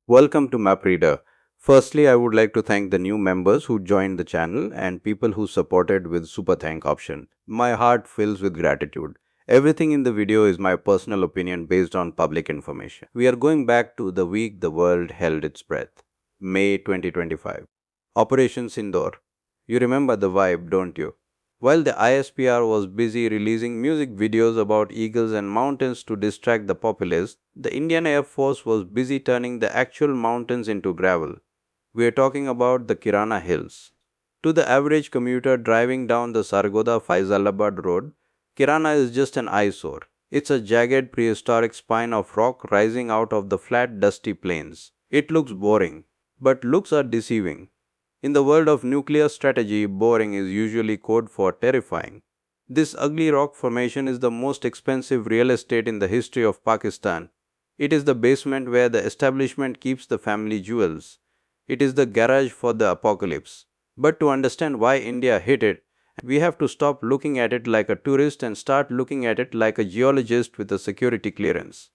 Welcome to MapReader. Firstly, I would like to thank the new members who joined the channel and people who supported with super thank option. My heart fills with gratitude. Everything in the video is my personal opinion based on public information. We are going back to the week the world held its breath. May 2025. Operation Sindoor. You remember the vibe, don't you? While the ISPR was busy releasing music videos about eagles and mountains to distract the populace, the Indian Air Force was busy turning the actual mountains into gravel. We are talking about the Kirana Hills. To the average commuter driving down the Sargodha Faisalabad road, Kirana is just an eyesore. It's a jagged prehistoric spine of rock rising out of the flat, dusty plains. It looks boring, but looks are deceiving. In the world of nuclear strategy, boring is usually code for terrifying. This ugly rock formation is the most expensive real estate in the history of Pakistan. It is the basement where the establishment keeps the family jewels. It is the garage for the apocalypse. But to understand why India hit it, we have to stop looking at it like a tourist and start looking at it like a geologist with a security clearance.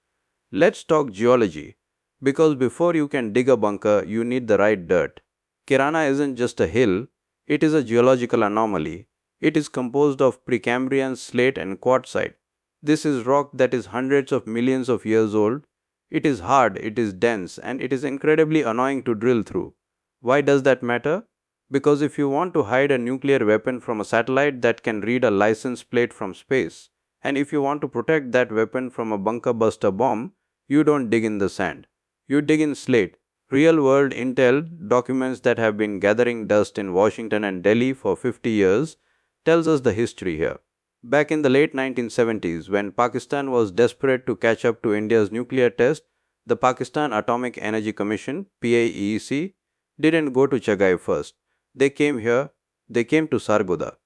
Let's talk geology. Because before you can dig a bunker, you need the right dirt. Kirana isn't just a hill, it is a geological anomaly. It is composed of Precambrian slate and quartzite. This is rock that is hundreds of millions of years old. It is hard, it is dense, and it is incredibly annoying to drill through. Why does that matter? Because if you want to hide a nuclear weapon from a satellite that can read a license plate from space, and if you want to protect that weapon from a bunker buster bomb, you don't dig in the sand. You dig in slate. Real world intel documents that have been gathering dust in Washington and Delhi for 50 years tells us the history here. Back in the late 1970s, when Pakistan was desperate to catch up to India's nuclear test, the Pakistan Atomic Energy Commission (PAEC) didn't go to Chagai first. They came here, they came to Sargodha.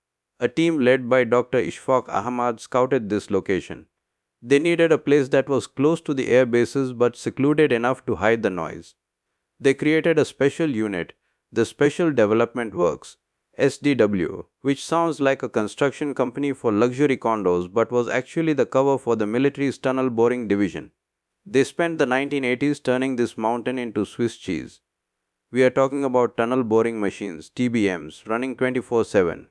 A team led by Dr. Ishfaq Ahmad scouted this location. They needed a place that was close to the air bases but secluded enough to hide the noise. They created a special unit, the Special Development Works (SDW), which sounds like a construction company for luxury condos but was actually the cover for the military's tunnel boring division. They spent the 1980s turning this mountain into Swiss cheese. We are talking about tunnel boring machines, TBMs, running 24/7.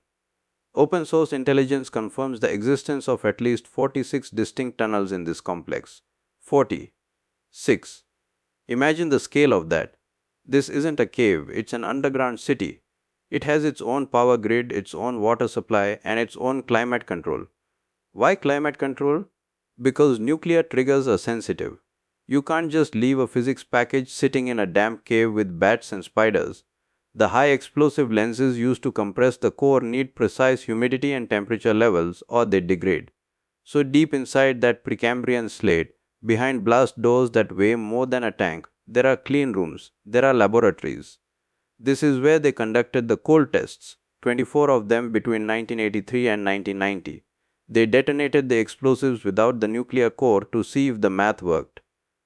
Open source intelligence confirms the existence of at least 46 distinct tunnels in this complex. 46. Imagine the scale of that. This isn't a cave, it's an underground city. It has its own power grid, its own water supply, and its own climate control. Why climate control? Because nuclear triggers are sensitive. You can't just leave a physics package sitting in a damp cave with bats and spiders. The high explosive lenses used to compress the core need precise humidity and temperature levels or they degrade. So deep inside that Precambrian slate, behind blast doors that weigh more than a tank, there are clean rooms, there are laboratories. This is where they conducted the cold tests, 24 of them between 1983 and 1990. They detonated the explosives without the nuclear core to see if the math worked.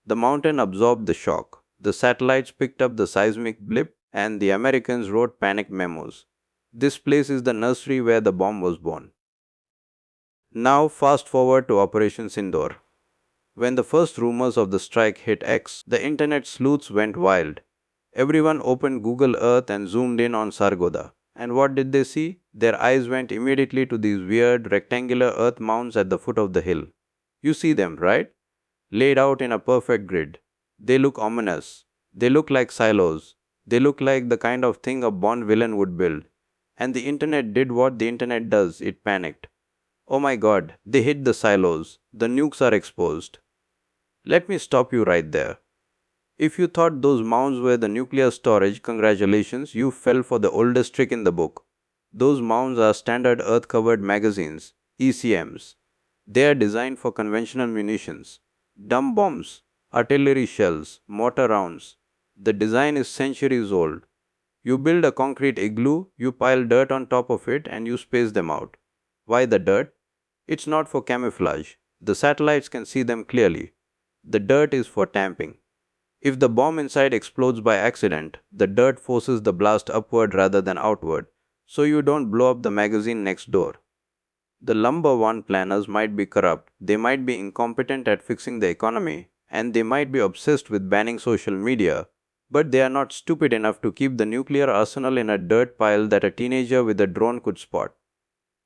The mountain absorbed the shock. The satellites picked up the seismic blip and the Americans wrote panic memos. This place is the nursery where the bomb was born. Now fast forward to Operation Sindoor. When the first rumors of the strike hit X, the internet sleuths went wild. Everyone opened Google Earth and zoomed in on Sargodha. And what did they see? Their eyes went immediately to these weird rectangular earth mounds at the foot of the hill. You see them, right? Laid out in a perfect grid. They look ominous. They look like silos. They look like the kind of thing a Bond villain would build. And the internet did what the internet does, it panicked. Oh my god, they hit the silos. The nukes are exposed. Let me stop you right there. If you thought those mounds were the nuclear storage, congratulations, you fell for the oldest trick in the book. Those mounds are standard earth covered magazines, ECMs. They are designed for conventional munitions, dumb bombs, artillery shells, mortar rounds. The design is centuries old. You build a concrete igloo, you pile dirt on top of it, and you space them out. Why the dirt? It's not for camouflage. The satellites can see them clearly. The dirt is for tamping. If the bomb inside explodes by accident, the dirt forces the blast upward rather than outward, so you don't blow up the magazine next door. The number one planners might be corrupt, they might be incompetent at fixing the economy, and they might be obsessed with banning social media, But they are not stupid enough to keep the nuclear arsenal in a dirt pile that a teenager with a drone could spot.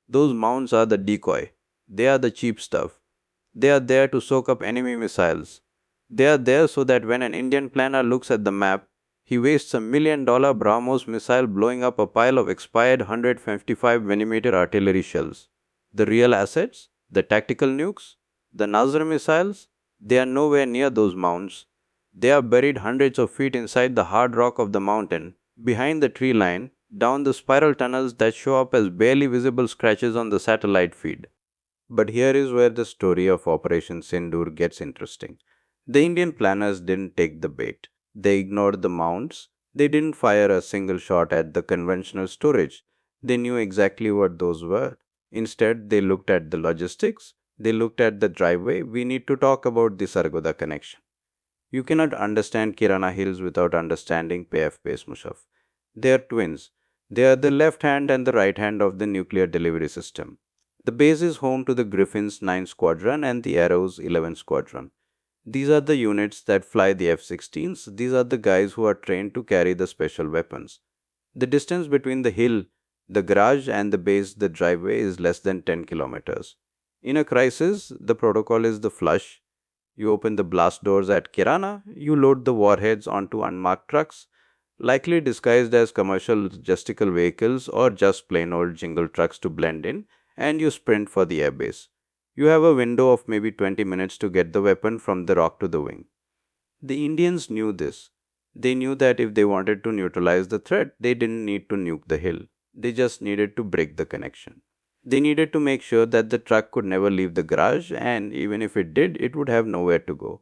Those mounds are the decoy. They are the cheap stuff. They are there to soak up enemy missiles. They are there so that when an Indian planner looks at the map, he wastes $1 million BrahMos missile blowing up a pile of expired 155 mm artillery shells. The real assets, the tactical nukes, the Nazar missiles, they are nowhere near those mounds. They are buried hundreds of feet inside the hard rock of the mountain, behind the tree line, down the spiral tunnels that show up as barely visible scratches on the satellite feed. But here is where the story of Operation Sindoor gets interesting. The Indian planners didn't take the bait. They ignored the mounds. They didn't fire a single shot at the conventional storage. They knew exactly what those were. Instead, they looked at the logistics. They looked at the driveway. We need to talk about the Sargoda connection. You cannot understand Kirana Hills without understanding PF Base Mushaf. They are twins. They are the left hand and the right hand of the nuclear delivery system. The base is home to the Griffin's 9 Squadron and the Arrow's 11 Squadron. These are the units that fly the F-16s. These are the guys who are trained to carry the special weapons. The distance between the hill, the garage, and the base, the driveway, is less than 10 kilometers. In a crisis, the protocol is the flush. You open the blast doors at Kirana, you load the warheads onto unmarked trucks, likely disguised as commercial logistical vehicles or just plain old jingle trucks to blend in, and you sprint for the airbase. You have a window of maybe 20 minutes to get the weapon from the rock to the wing. The Indians knew this. They knew that if they wanted to neutralize the threat, they didn't need to nuke the hill. They just needed to break the connection. They needed to make sure that the truck could never leave the garage, and even if it did, it would have nowhere to go.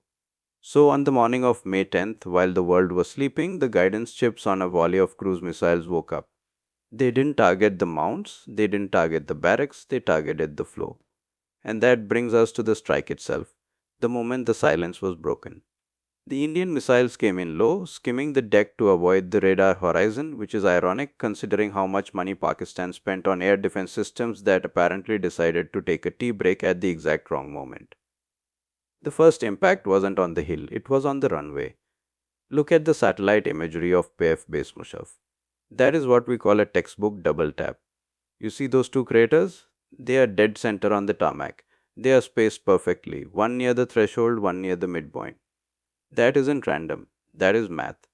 So, on the morning of May 10th, while the world was sleeping, the guidance chips on a volley of cruise missiles woke up. They didn't target the mounts, they didn't target the barracks, they targeted the flow. And that brings us to the strike itself, the moment the silence was broken. The Indian missiles came in low, skimming the deck to avoid the radar horizon, which is ironic considering how much money Pakistan spent on air defense systems that apparently decided to take a tea break at the exact wrong moment. The first impact wasn't on the hill, it was on the runway. Look at the satellite imagery of PF Base Mushaf. That is what we call a textbook double tap. You see those two craters? They are dead center on the tarmac. They are spaced perfectly, one near the threshold, one near the midpoint. That isn't random, that is math.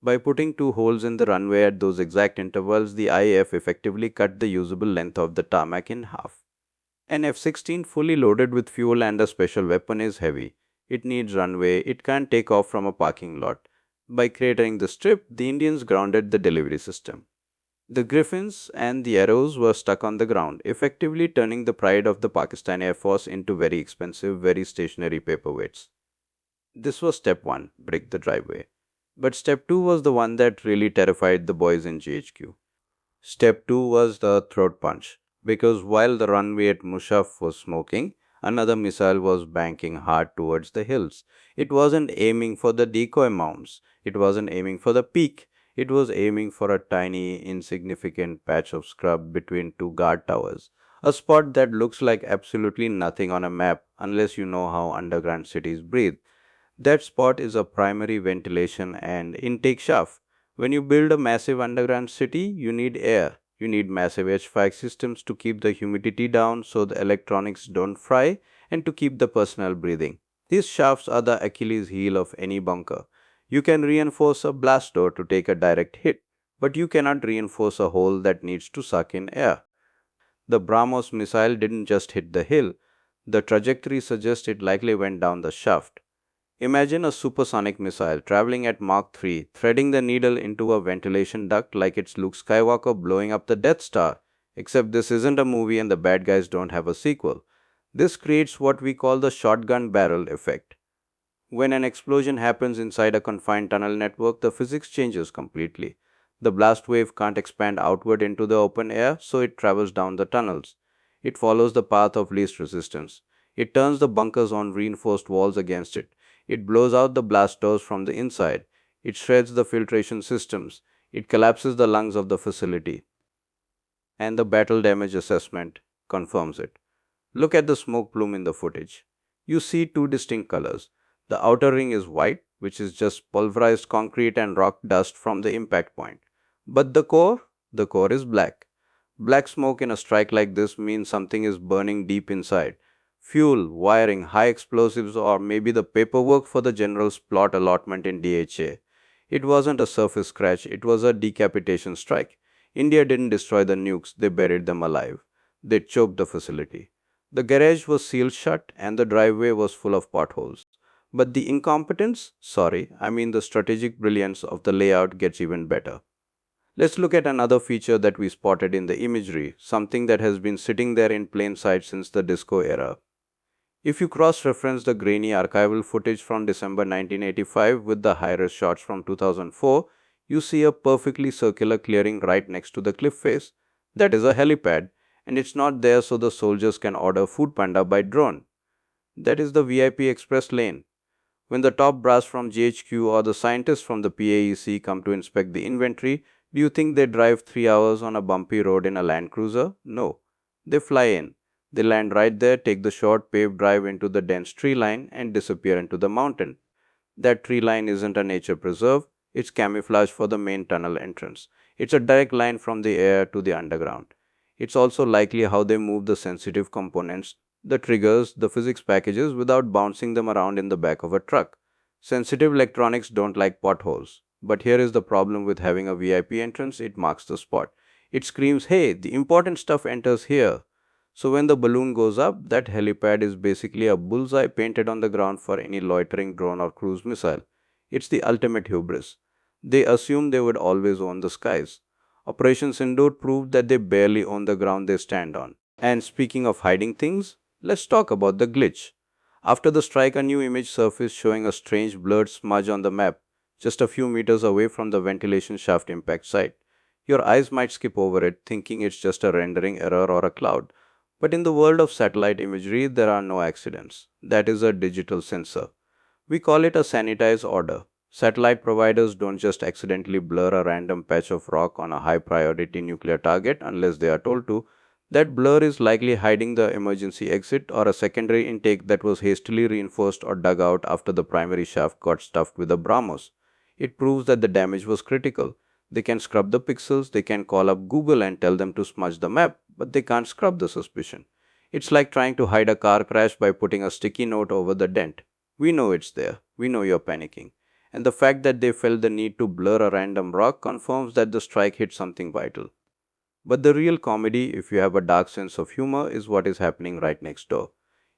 By putting two holes in the runway at those exact intervals, the IAF effectively cut the usable length of the tarmac in half. An F-16 fully loaded with fuel and a special weapon is heavy. It needs runway, it can't take off from a parking lot. By cratering the strip, the Indians grounded the delivery system. The Griffins and the Arrows were stuck on the ground, effectively turning the pride of the Pakistan Air Force into very expensive, very stationary paperweights. This was step 1, break the driveway. But step 2 was the one that really terrified the boys in GHQ. Step 2 was the throat punch, because while the runway at Mushaf was smoking, another missile was banking hard towards the hills. It wasn't aiming for the decoy mounds, it wasn't aiming for the peak, it was aiming for a tiny, insignificant patch of scrub between two guard towers. A spot that looks like absolutely nothing on a map unless you know how underground cities breathe. That spot is a primary ventilation and intake shaft. When you build a massive underground city, you need air. You need massive HVAC systems to keep the humidity down so the electronics don't fry and to keep the personnel breathing. These shafts are the Achilles heel of any bunker. You can reinforce a blast door to take a direct hit, but you cannot reinforce a hole that needs to suck in air. The BrahMos missile didn't just hit the hill. The trajectory suggests it likely went down the shaft. Imagine a supersonic missile traveling at Mach 3, threading the needle into a ventilation duct like it's Luke Skywalker blowing up the Death Star. Except this isn't a movie and the bad guys don't have a sequel. This creates what we call the shotgun barrel effect. When an explosion happens inside a confined tunnel network, the physics changes completely. The blast wave can't expand outward into the open air, so it travels down the tunnels. It follows the path of least resistance. It turns the bunkers on reinforced walls against it. It blows out the blast doors from the inside. It shreds the filtration systems. It collapses the lungs of the facility. And the battle damage assessment confirms it. Look at the smoke plume in the footage. You see two distinct colors. The outer ring is white, which is just pulverized concrete and rock dust from the impact point. But the core is black. Black smoke in a strike like this means something is burning deep inside. Fuel, wiring, high explosives, or maybe the paperwork for the general's plot allotment in DHA. It wasn't a surface scratch, it was a decapitation strike. India didn't destroy the nukes, they buried them alive. They choked the facility. The garage was sealed shut and the driveway was full of potholes. But the incompetence, I mean the strategic brilliance of the layout gets even better. Let's look at another feature that we spotted in the imagery, something that has been sitting there in plain sight since the disco era. If you cross reference the grainy archival footage from December 1985 with the high res shots from 2004, you see a perfectly circular clearing right next to the cliff face. That is a helipad, and it's not there so the soldiers can order Food Panda by drone. That is the VIP Express lane. When the top brass from GHQ or the scientists from the PAEC come to inspect the inventory, do you think they drive 3 hours on a bumpy road in a Land Cruiser? No. They fly in. They land right there, take the short paved drive into the dense tree line, and disappear into the mountain. That tree line isn't a nature preserve, it's camouflage for the main tunnel entrance. It's a direct line from the air to the underground. It's also likely how they move the sensitive components, the triggers, the physics packages without bouncing them around in the back of a truck. Sensitive electronics don't like potholes. But here is the problem with having a VIP entrance, it marks the spot. It screams, hey, the important stuff enters here. So when the balloon goes up, that helipad is basically a bullseye painted on the ground for any loitering drone or cruise missile. It's the ultimate hubris. They assumed they would always own the skies. Operation Sindoor proved that they barely own the ground they stand on. And speaking of hiding things, let's talk about the glitch. After the strike, a new image surfaced showing a strange blurred smudge on the map, just a few meters away from the ventilation shaft impact site. Your eyes might skip over it, thinking it's just a rendering error or a cloud. But in the world of satellite imagery, there are no accidents. That is a digital sensor. We call it a sanitized order. Satellite providers don't just accidentally blur a random patch of rock on a high priority nuclear target unless they are told to. That blur is likely hiding the emergency exit or a secondary intake that was hastily reinforced or dug out after the primary shaft got stuffed with a Brahmos. It proves that the damage was critical. They can scrub the pixels, they can call up Google and tell them to smudge the map, but they can't scrub the suspicion. It's like trying to hide a car crash by putting a sticky note over the dent. We know it's there. We know you're panicking. And the fact that they felt the need to blur a random rock confirms that the strike hit something vital. But the real comedy, if you have a dark sense of humor, is what is happening right next door.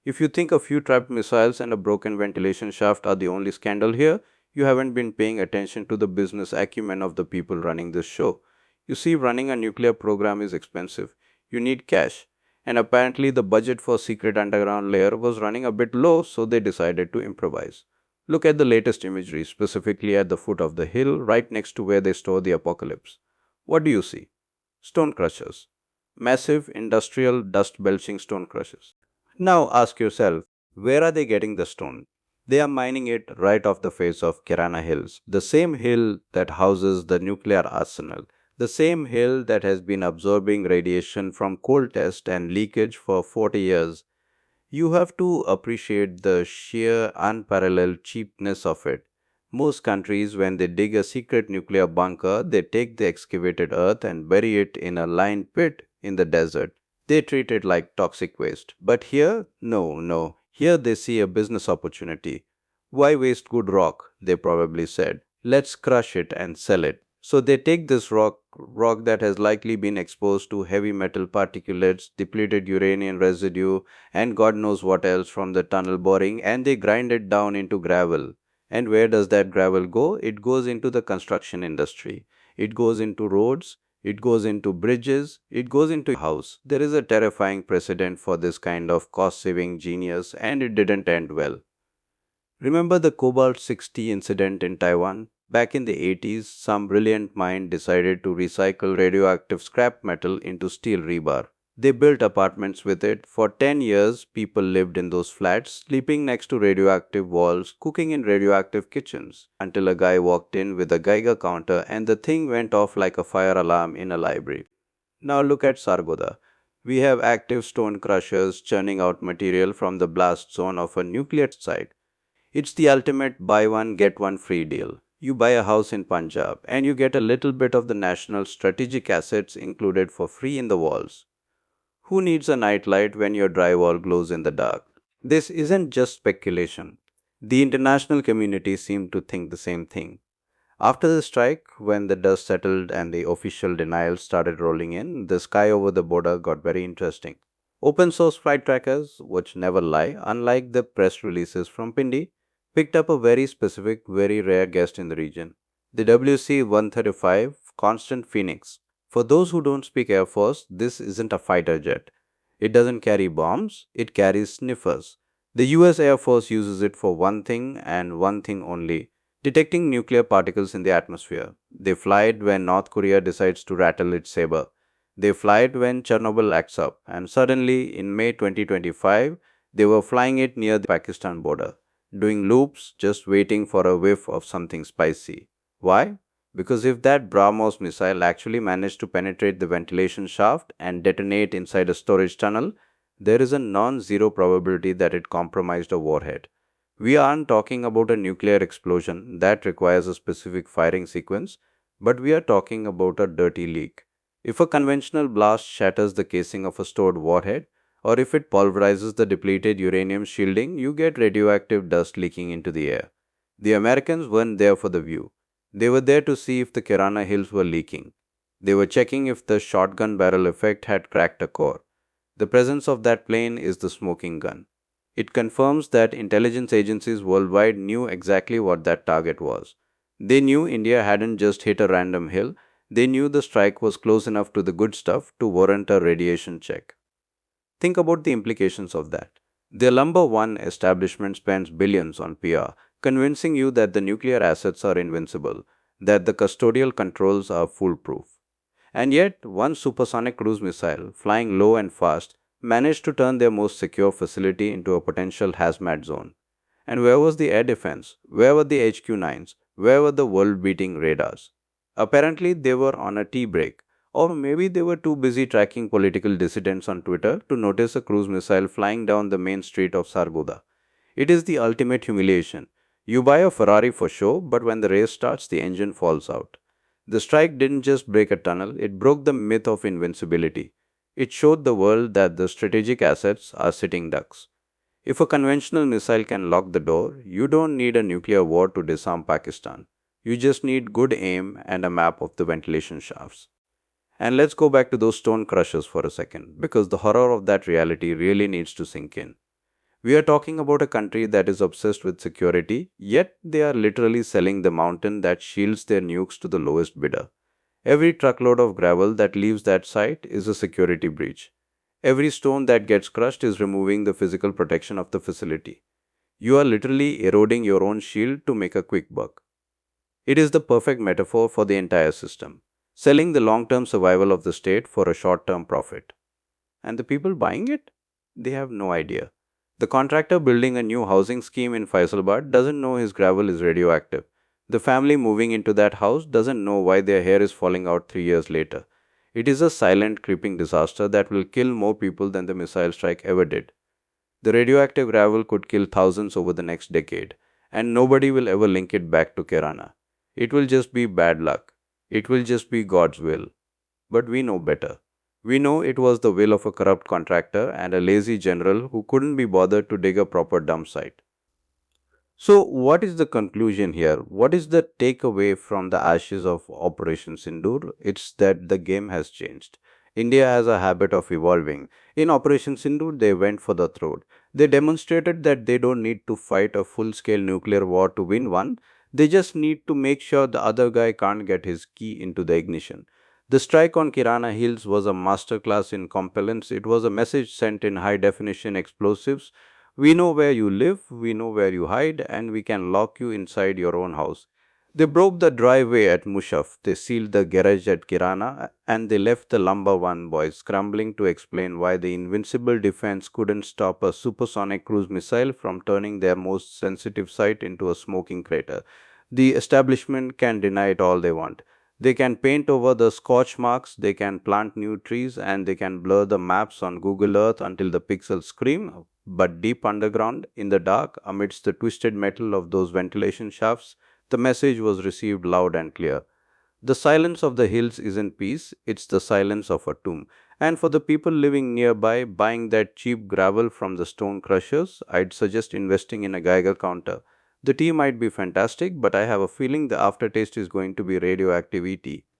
If you think a few trapped missiles and a broken ventilation shaft are the only scandal here, you haven't been paying attention to the business acumen of the people running this show. You see, running a nuclear program is expensive. You need cash. And apparently, the budget for secret underground layer was running a bit low, so they decided to improvise. Look at the latest imagery, specifically at the foot of the hill, right next to where they store the apocalypse. What do you see? Stone crushers. Massive industrial dust belching stone crushers. Now ask yourself, where are they getting the stone? They are mining it right off the face of Kirana Hills, the same hill that houses the nuclear arsenal, the same hill that has been absorbing radiation from coal test and leakage for 40 years. You have to appreciate the sheer unparalleled cheapness of it. Most countries, when they dig a secret nuclear bunker, they take the excavated earth and bury it in a lined pit in the desert. They treat it like toxic waste. But here, no. Here they see a business opportunity. Why waste good rock? They probably said. Let's crush it and sell it. So they take this rock that has likely been exposed to heavy metal particulates, depleted uranium residue, and God knows what else from the tunnel boring, and they grind it down into gravel. And where does that gravel go? It goes into the construction industry. It goes into roads. It goes into bridges. It goes into house. There is a terrifying precedent for this kind of cost-saving genius, and it didn't end well. Remember the Cobalt 60 incident in Taiwan? Back in the 80s, some brilliant mind decided to recycle radioactive scrap metal into steel rebar. They built apartments with it. For 10 years, people lived in those flats, sleeping next to radioactive walls, cooking in radioactive kitchens, until a guy walked in with a Geiger counter and the thing went off like a fire alarm in a library. Now look at Sargodha. We have active stone crushers churning out material from the blast zone of a nuclear site. It's the ultimate buy one, get one free deal. You buy a house in Punjab and you get a little bit of the national strategic assets included for free in the walls. Who needs a nightlight when your drywall glows in the dark? This isn't just speculation. The international community seemed to think the same thing. After the strike, when the dust settled and the official denials started rolling in, the sky over the border got very interesting. Open source flight trackers, which never lie, unlike the press releases from Pindi, picked up a very specific, very rare guest in the region, the WC 135 Constant Phoenix. For those who don't speak Air Force, this isn't a fighter jet. It doesn't carry bombs, it carries sniffers. The US Air Force uses it for one thing and one thing only: detecting nuclear particles in the atmosphere. They fly it when North Korea decides to rattle its saber. They fly it when Chernobyl acts up, and suddenly in May 2025, they were flying it near the Pakistan border, doing loops just waiting for a whiff of something spicy. Why? Because if that BrahMos missile actually managed to penetrate the ventilation shaft and detonate inside a storage tunnel, there is a non zero probability that it compromised a warhead. We aren't talking about a nuclear explosion that requires a specific firing sequence, but we are talking about a dirty leak. If a conventional blast shatters the casing of a stored warhead, or if it pulverizes the depleted uranium shielding, you get radioactive dust leaking into the air. The Americans weren't there for the view. They were there to see if the Kirana hills were leaking. They were checking if the shotgun barrel effect had cracked a core. The presence of that plane is the smoking gun. It confirms that intelligence agencies worldwide knew exactly what that target was. They knew India hadn't just hit a random hill, they knew the strike was close enough to the good stuff to warrant a radiation check. Think about the implications of that. The number one establishment spends billions on PR, convincing you that the nuclear assets are invincible, that the custodial controls are foolproof. And yet, one supersonic cruise missile, flying low and fast, managed to turn their most secure facility into a potential hazmat zone. And where was the air defense? Where were the HQ 9s? Where were the world beating radars? Apparently, they were on a tea break. Or maybe they were too busy tracking political dissidents on Twitter to notice a cruise missile flying down the main street of Sargodha. It is the ultimate humiliation. You buy a Ferrari for show, but when the race starts, the engine falls out. The strike didn't just break a tunnel, it broke the myth of invincibility. It showed the world that the strategic assets are sitting ducks. If a conventional missile can lock the door, you don't need a nuclear war to disarm Pakistan. You just need good aim and a map of the ventilation shafts. And let's go back to those stone crushers for a second, because the horror of that reality really needs to sink in. We are talking about a country that is obsessed with security, yet they are literally selling the mountain that shields their nukes to the lowest bidder. Every truckload of gravel that leaves that site is a security breach. Every stone that gets crushed is removing the physical protection of the facility. You are literally eroding your own shield to make a quick buck. It is the perfect metaphor for the entire system, selling the long term survival of the state for a short term profit. And the people buying it? They have no idea. The contractor building a new housing scheme in Faisalabad doesn't know his gravel is radioactive. The family moving into that house doesn't know why their hair is falling out 3 years later. It is a silent, creeping disaster that will kill more people than the missile strike ever did. The radioactive gravel could kill thousands over the next decade, and nobody will ever link it back to Kirana. It will just be bad luck. It will just be God's will. But we know better. We know it was the will of a corrupt contractor and a lazy general who couldn't be bothered to dig a proper dump site. So, what is the conclusion here? What is the takeaway from the ashes of Operation Sindoor? It's that the game has changed. India has a habit of evolving. In Operation Sindoor, they went for the throat. They demonstrated that they don't need to fight a full scale nuclear war to win one. They just need to make sure the other guy can't get his key into the ignition. The strike on Kirana Hills was a masterclass in compellence. It was a message sent in high definition explosives. We know where you live, we know where you hide, and we can lock you inside your own house. They broke the driveway at Mushaf, they sealed the garage at Kirana, and they left the Lumber One boys scrambling to explain why the invincible defense couldn't stop a supersonic cruise missile from turning their most sensitive site into a smoking crater. The establishment can deny it all they want. They can paint over the scorch marks, they can plant new trees, and they can blur the maps on Google Earth until the pixels scream. But deep underground, in the dark, amidst the twisted metal of those ventilation shafts, the message was received loud and clear. The silence of the hills isn't peace, it's the silence of a tomb. And for the people living nearby, buying that cheap gravel from the stone crushers, I'd suggest investing in a Geiger counter. The tea might be fantastic, but I have a feeling the aftertaste is going to be radioactivity.